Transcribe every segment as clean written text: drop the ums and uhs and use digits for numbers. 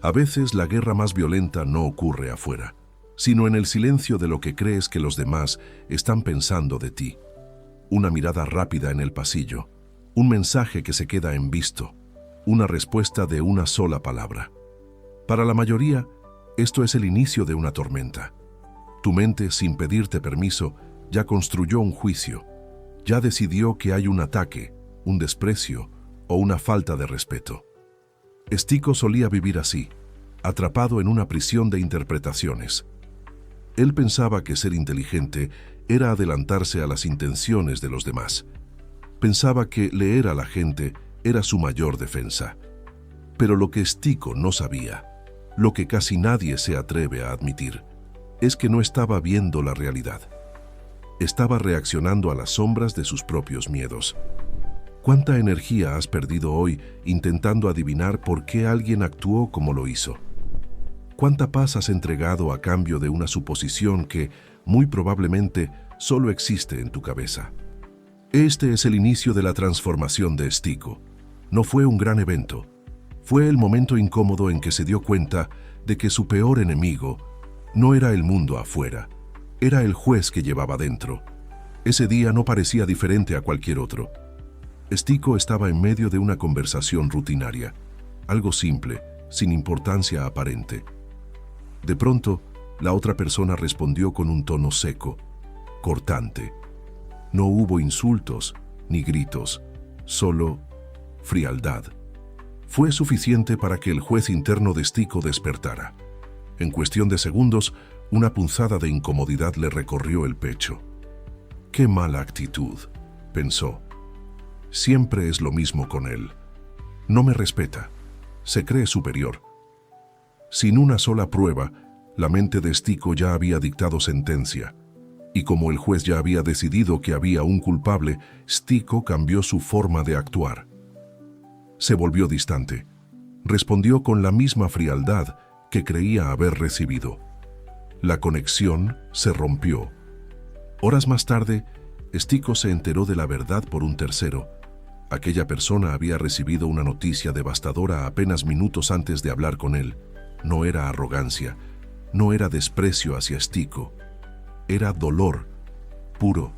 A veces la guerra más violenta no ocurre afuera, sino en el silencio de lo que crees que los demás están pensando de ti. Una mirada rápida en el pasillo, un mensaje que se queda en visto, una respuesta de una sola palabra. Para la mayoría, esto es el inicio de una tormenta. Tu mente, sin pedirte permiso, ya construyó un juicio, ya decidió que hay un ataque, un desprecio o una falta de respeto. Stico solía vivir así, atrapado en una prisión de interpretaciones. Él pensaba que ser inteligente era adelantarse a las intenciones de los demás. Pensaba que leer a la gente era su mayor defensa. Pero lo que Stico no sabía, lo que casi nadie se atreve a admitir, es que no estaba viendo la realidad. Estaba reaccionando a las sombras de sus propios miedos. ¿Cuánta energía has perdido hoy intentando adivinar por qué alguien actuó como lo hizo? ¿Cuánta paz has entregado a cambio de una suposición que, muy probablemente, solo existe en tu cabeza? Este es el inicio de la transformación de Stico. No fue un gran evento. Fue el momento incómodo en que se dio cuenta de que su peor enemigo no era el mundo afuera, era el juez que llevaba dentro. Ese día no parecía diferente a cualquier otro. Stico estaba en medio de una conversación rutinaria, algo simple, sin importancia aparente. De pronto, la otra persona respondió con un tono seco, cortante. No hubo insultos ni gritos, solo frialdad. Fue suficiente para que el juez interno de Stico despertara. En cuestión de segundos, una punzada de incomodidad le recorrió el pecho. «Qué mala actitud», pensó. «Siempre es lo mismo con él. No me respeta. Se cree superior». Sin una sola prueba, la mente de Stico ya había dictado sentencia. Y como el juez ya había decidido que había un culpable, Stico cambió su forma de actuar. Se volvió distante. Respondió con la misma frialdad que creía haber recibido. La conexión se rompió. Horas más tarde, Stico se enteró de la verdad por un tercero. Aquella persona había recibido una noticia devastadora apenas minutos antes de hablar con él. No era arrogancia, no era desprecio hacia Stico. Era dolor, puro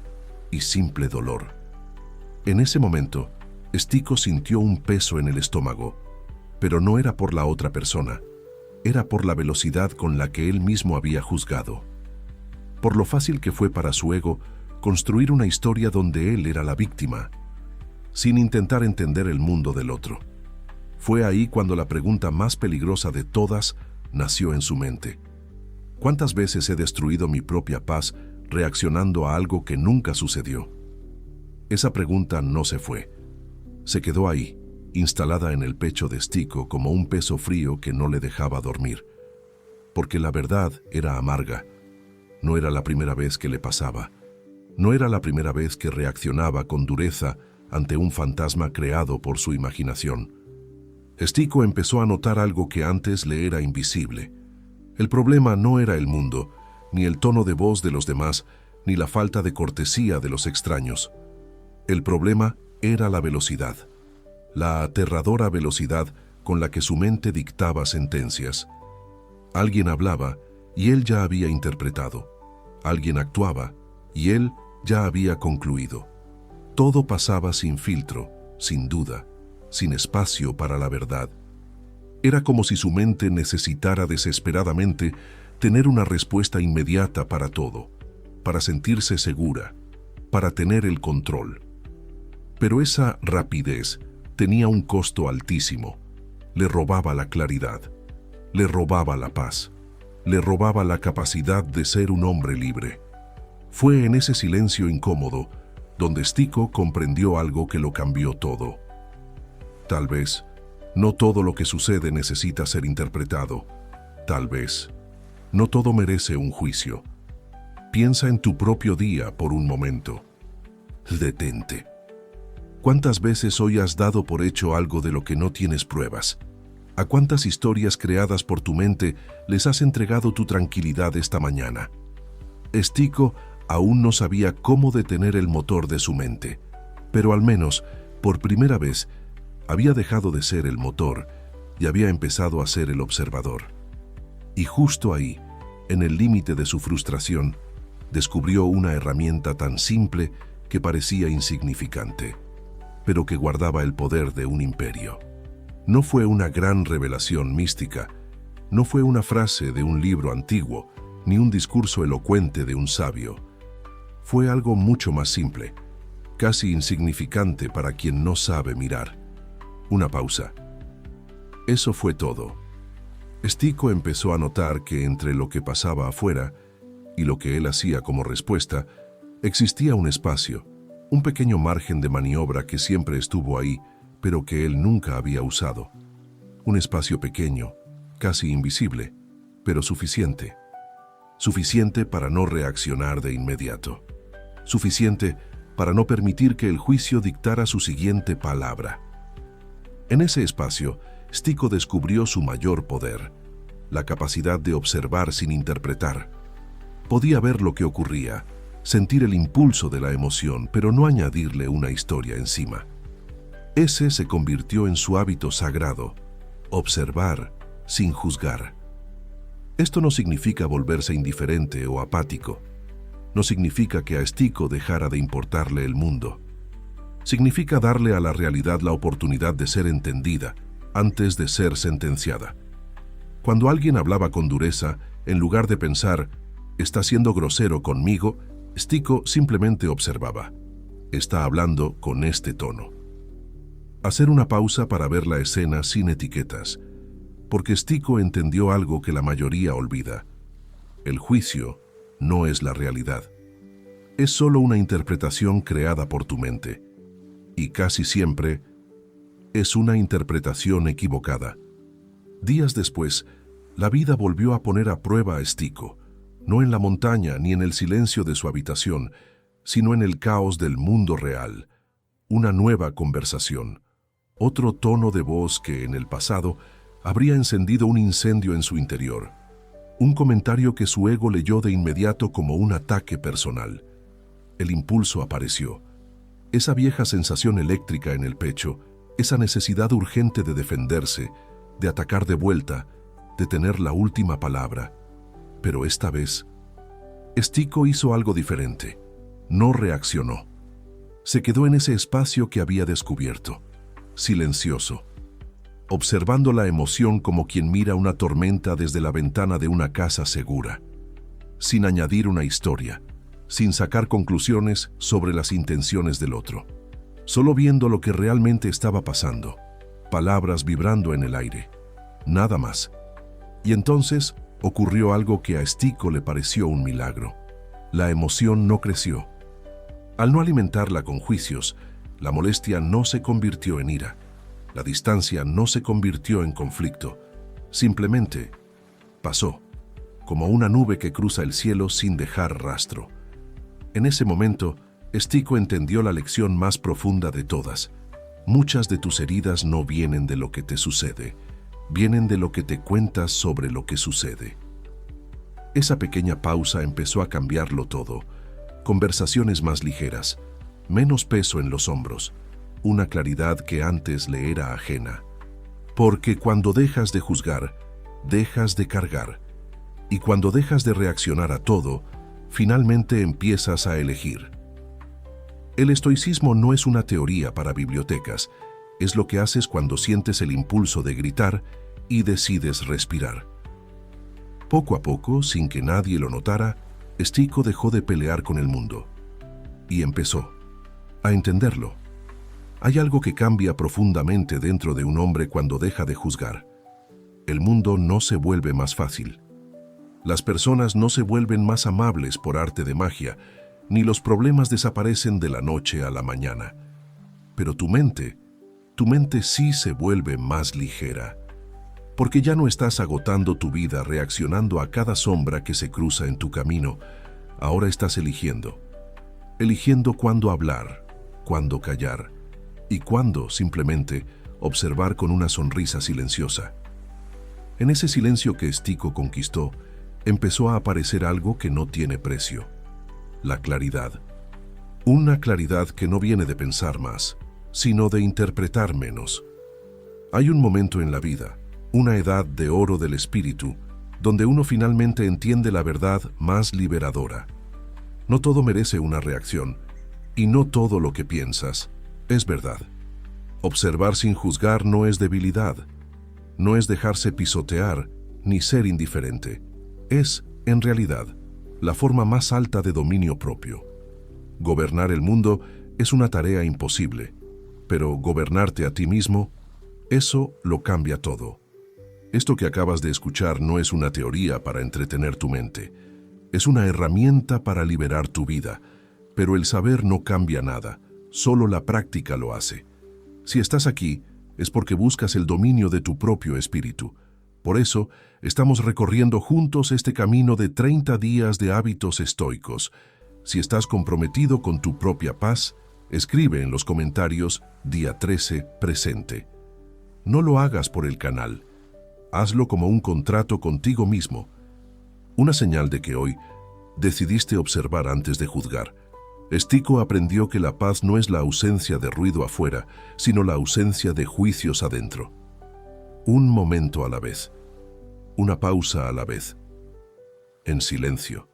y simple dolor. En ese momento, Stico sintió un peso en el estómago, pero no era por la otra persona, era por la velocidad con la que él mismo había juzgado. Por lo fácil que fue para su ego construir una historia donde él era la víctima, sin intentar entender el mundo del otro. Fue ahí cuando la pregunta más peligrosa de todas nació en su mente. ¿Cuántas veces he destruido mi propia paz reaccionando a algo que nunca sucedió? Esa pregunta no se fue. Se quedó ahí, instalada en el pecho de Stico como un peso frío que no le dejaba dormir. Porque la verdad era amarga. No era la primera vez que le pasaba. No era la primera vez que reaccionaba con dureza ante un fantasma creado por su imaginación. Stico empezó a notar algo que antes le era invisible. El problema no era el mundo, ni el tono de voz de los demás, ni la falta de cortesía de los extraños. El problema era la velocidad, la aterradora velocidad con la que su mente dictaba sentencias. Alguien hablaba y él ya había interpretado. Alguien actuaba y él ya había concluido. Todo pasaba sin filtro, sin duda, sin espacio para la verdad. Era como si su mente necesitara desesperadamente tener una respuesta inmediata para todo, para sentirse segura, para tener el control. Pero esa rapidez tenía un costo altísimo. Le robaba la claridad, le robaba la paz, le robaba la capacidad de ser un hombre libre. Fue en ese silencio incómodo donde Stico comprendió algo que lo cambió todo. Tal vez, no todo lo que sucede necesita ser interpretado. Tal vez, no todo merece un juicio. Piensa en tu propio día por un momento. Detente. ¿Cuántas veces hoy has dado por hecho algo de lo que no tienes pruebas? ¿A cuántas historias creadas por tu mente les has entregado tu tranquilidad esta mañana? Stico aún no sabía cómo detener el motor de su mente, pero al menos, por primera vez, había dejado de ser el motor y había empezado a ser el observador. Y justo ahí, en el límite de su frustración, descubrió una herramienta tan simple que parecía insignificante, pero que guardaba el poder de un imperio. No fue una gran revelación mística, no fue una frase de un libro antiguo, ni un discurso elocuente de un sabio. Fue algo mucho más simple, casi insignificante para quien no sabe mirar. Una pausa. Eso fue todo. Stico empezó a notar que entre lo que pasaba afuera y lo que él hacía como respuesta, existía un espacio, un pequeño margen de maniobra que siempre estuvo ahí, pero que él nunca había usado. Un espacio pequeño, casi invisible, pero suficiente. Suficiente para no reaccionar de inmediato. Suficiente para no permitir que el juicio dictara su siguiente palabra. En ese espacio, Stico descubrió su mayor poder, la capacidad de observar sin interpretar. Podía ver lo que ocurría, sentir el impulso de la emoción, pero no añadirle una historia encima. Ese se convirtió en su hábito sagrado, observar sin juzgar. Esto no significa volverse indiferente o apático. No significa que a Stico dejara de importarle el mundo. Significa darle a la realidad la oportunidad de ser entendida antes de ser sentenciada. Cuando alguien hablaba con dureza, en lugar de pensar, «está siendo grosero conmigo», Stico simplemente observaba. «Está hablando con este tono». Hacer una pausa para ver la escena sin etiquetas, porque Stico entendió algo que la mayoría olvida. El juicio no es la realidad. Es solo una interpretación creada por tu mente. Y casi siempre es una interpretación equivocada. Días después, la vida volvió a poner a prueba a Stico, no en la montaña ni en el silencio de su habitación, sino en el caos del mundo real. Una nueva conversación, otro tono de voz que en el pasado habría encendido un incendio en su interior. Un comentario que su ego leyó de inmediato como un ataque personal. El impulso apareció. Esa vieja sensación eléctrica en el pecho, esa necesidad urgente de defenderse, de atacar de vuelta, de tener la última palabra. Pero esta vez, Stico hizo algo diferente. No reaccionó. Se quedó en ese espacio que había descubierto, silencioso, observando la emoción como quien mira una tormenta desde la ventana de una casa segura, sin añadir una historia, sin sacar conclusiones sobre las intenciones del otro, solo viendo lo que realmente estaba pasando, palabras vibrando en el aire, nada más. Y entonces ocurrió algo que a Stico le pareció un milagro. La emoción no creció. Al no alimentarla con juicios, la molestia no se convirtió en ira. La distancia no se convirtió en conflicto. Simplemente pasó, como una nube que cruza el cielo sin dejar rastro. En ese momento, Stico entendió la lección más profunda de todas. Muchas de tus heridas no vienen de lo que te sucede, vienen de lo que te cuentas sobre lo que sucede. Esa pequeña pausa empezó a cambiarlo todo. Conversaciones más ligeras, menos peso en los hombros, una claridad que antes le era ajena. Porque cuando dejas de juzgar, dejas de cargar. Y cuando dejas de reaccionar a todo, finalmente empiezas a elegir. El estoicismo no es una teoría para bibliotecas, es lo que haces cuando sientes el impulso de gritar y decides respirar. Poco a poco, sin que nadie lo notara, Stico dejó de pelear con el mundo y empezó a entenderlo. Hay algo que cambia profundamente dentro de un hombre cuando deja de juzgar. El mundo no se vuelve más fácil. Las personas no se vuelven más amables por arte de magia, ni los problemas desaparecen de la noche a la mañana. Pero tu mente sí se vuelve más ligera, porque ya no estás agotando tu vida reaccionando a cada sombra que se cruza en tu camino. Ahora estás eligiendo cuándo hablar, cuándo callar y cuándo simplemente observar con una sonrisa silenciosa. En ese silencio que Stico conquistó, empezó a aparecer algo que no tiene precio: la claridad. Una claridad que no viene de pensar más, sino de interpretar menos. Hay un momento en la vida, una edad de oro del espíritu, donde uno finalmente entiende la verdad más liberadora. No todo merece una reacción, y no todo lo que piensas es verdad. Observar sin juzgar no es debilidad, no es dejarse pisotear, ni ser indiferente. Es, en realidad, la forma más alta de dominio propio. Gobernar el mundo es una tarea imposible, pero gobernarte a ti mismo, eso lo cambia todo. Esto que acabas de escuchar no es una teoría para entretener tu mente, es una herramienta para liberar tu vida, pero el saber no cambia nada, solo la práctica lo hace. Si estás aquí, es porque buscas el dominio de tu propio espíritu. Por eso, estamos recorriendo juntos este camino de 30 días de hábitos estoicos. Si estás comprometido con tu propia paz, escribe en los comentarios día 13 presente. No lo hagas por el canal. Hazlo como un contrato contigo mismo. Una señal de que hoy decidiste observar antes de juzgar. Estico aprendió que la paz no es la ausencia de ruido afuera, sino la ausencia de juicios adentro. Un momento a la vez. Una pausa a la vez. En silencio.